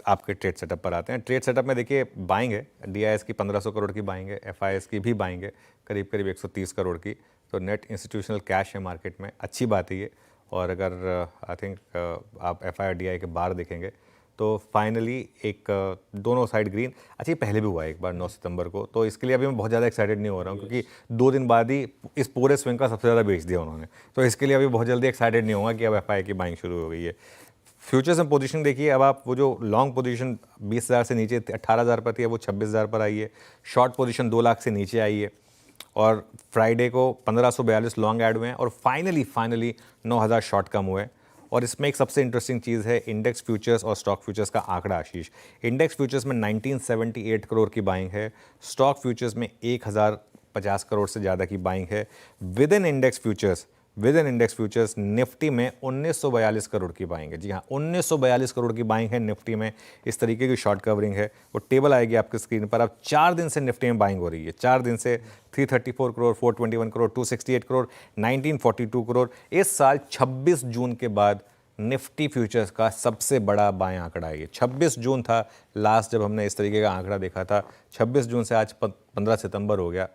आपके trade setup पर आते हैं। ट्रेड सेटअप में देखिए बाइंग है, DIS की 1500 करोड़ की बाइंग है, FIS की भी बाइंग है करीब करीब 130 करोड़ की। तो नेट इंस्टीट्यूशनल कैश है मार्केट में, अच्छी बात है ये। और अगर आई थिंक आप FI और DI के बार देखेंगे तो फाइनली एक दोनों साइड ग्रीन। अच्छा ये पहले भी हुआ है एक बार 9 सितंबर को, तो इसके लिए अभी मैं बहुत ज़्यादा एक्साइटेड नहीं हो रहा हूँ क्योंकि 2 दिन बाद ही इस पूरे स्विंग का सबसे ज़्यादा बेच दिया उन्होंने। तो इसके लिए अभी बहुत जल्दी एक्साइटेड नहीं होगा कि अब FI की बाइंग शुरू हो गई है। फ्यूचर्स में पोजीशन देखिए, अब आप वो जो लॉन्ग पोजीशन 20,000 से नीचे 18,000 पर थी, वो 26,000 पर आई है। शॉर्ट पोजीशन 2 लाख से नीचे आई है और फ्राइडे को 1542 लॉन्ग ऐड हुए हैं और फाइनली 9,000 शॉर्ट कम हुए। और इसमें एक सबसे इंटरेस्टिंग चीज़ है इंडेक्स फ्यूचर्स और स्टॉक फ्यूचर्स का आंकड़ा आशीष। इंडेक्स फ्यूचर्स में 1978 करोड़ की बाइंग है, स्टॉक फ्यूचर्स में 1,050 करोड़ से ज़्यादा की बाइंग है। With in index futures Nifty में 1942 करोड़ की बाइंग है। जी हाँ, 1942 करोड़ की बाइंग है निफ्टी में। इस तरीके की शॉर्ट कवरिंग है, वो टेबल आएगी आपकी स्क्रीन पर। अब 4 दिन से निफ्टी में बाइंग हो रही है, 4 दिन से 334 करोड़, 421 करोड़, 268 करोड़, 1942 करोड़। इस साल 26 जून के बाद निफ्टी फ्यूचर्स का सबसे बड़ा बाएं आंकड़ा है ये। 26 जून था लास्ट जब हमने इस तरीके का आंकड़ा देखा था। 26 जून से आज 15 सितंबर हो गया,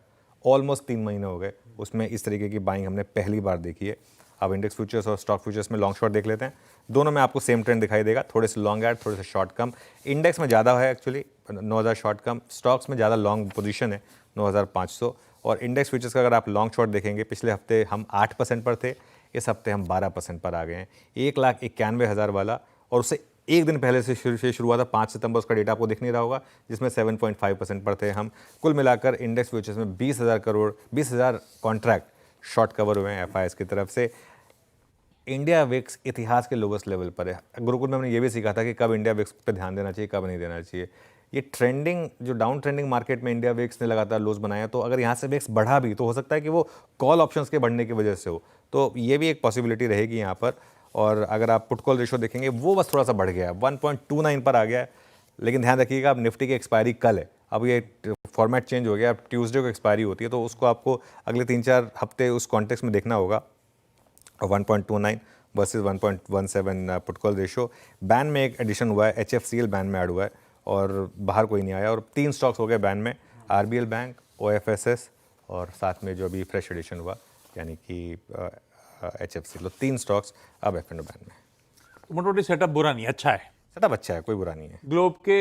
ऑलमोस्ट 3 महीने हो गए, उसमें इस तरीके की बाइंग हमने पहली बार देखी है। अब इंडेक्स फ्यूचर्स और स्टॉक फ्यूचर्स में लॉन्ग शॉर्ट देख लेते हैं। दोनों में आपको सेम ट्रेंड दिखाई देगा, थोड़े से लॉन्ग ऐड, थोड़े से शॉर्ट कम। इंडेक्स में ज़्यादा है एक्चुअली 9,000 शॉर्ट कम, स्टॉक्स में ज़्यादा लॉन्ग पोजीशन है 9,500। और इंडेक्स फ्यूचर्स का अगर आप लॉन्ग शॉर्ट देखेंगे, पिछले हफ्ते हम 8% पर थे, इस हफ्ते हम 12% पर आ गए हैं। 1,91,000 वाला, और उससे एक दिन पहले से शुरू हुआ था 5 सितंबर, उसका डेटा आपको दिख नहीं रहा होगा, जिसमें 7.5% पर थे हम। कुल मिलाकर इंडेक्स फ्यूचर्स में 20,000 करोड़, 20,000 कॉन्ट्रैक्ट शॉर्ट कवर हुए हैं FIS की तरफ से। इंडिया विक्स इतिहास के लोवेस्ट लेवल पर है। गुरुकुल में हमने ये भी सीखा था कि कब इंडिया विक्स पे ध्यान देना चाहिए, कब नहीं देना चाहिए। ये ट्रेंडिंग, जो डाउन ट्रेंडिंग मार्केट में इंडिया विक्स ने लगातार लोज बनाया, तो अगर यहाँ से विक्स बढ़ा भी तो हो सकता है कि वो कॉल ऑप्शंस के बढ़ने की वजह से हो, तो ये भी एक पॉसिबिलिटी रहेगी यहाँ पर। और अगर आप पुट कॉल रेशो देखेंगे, वो बस थोड़ा सा बढ़ गया है, 1.29 पर आ गया है। लेकिन ध्यान रखिएगा, अब निफ्टी की एक्सपायरी कल है, अब ये फॉर्मेट चेंज हो गया, अब ट्यूसडे को एक्सपायरी होती है, तो उसको आपको अगले 3-4 हफ्ते उस कॉन्टेक्स्ट में देखना होगा। 1.29 versus 1.17 put call ratio. Ban में एक एडिशन हुआ है, HFCL बैन में ऐड हुआ है और बाहर कोई नहीं आया। और 3 स्टॉक्स हो गए बैन में, RBL बैंक, OFSS और साथ में जो अभी फ्रेश एडिशन हुआ यानी कि HFCL। 3 स्टॉक्स अब F&O बैन में। तो मोटामोटी सेटअप बुरा नहीं, अच्छा है। सेटअप अच्छा है, कोई बुरा नहीं है। ग्लोब के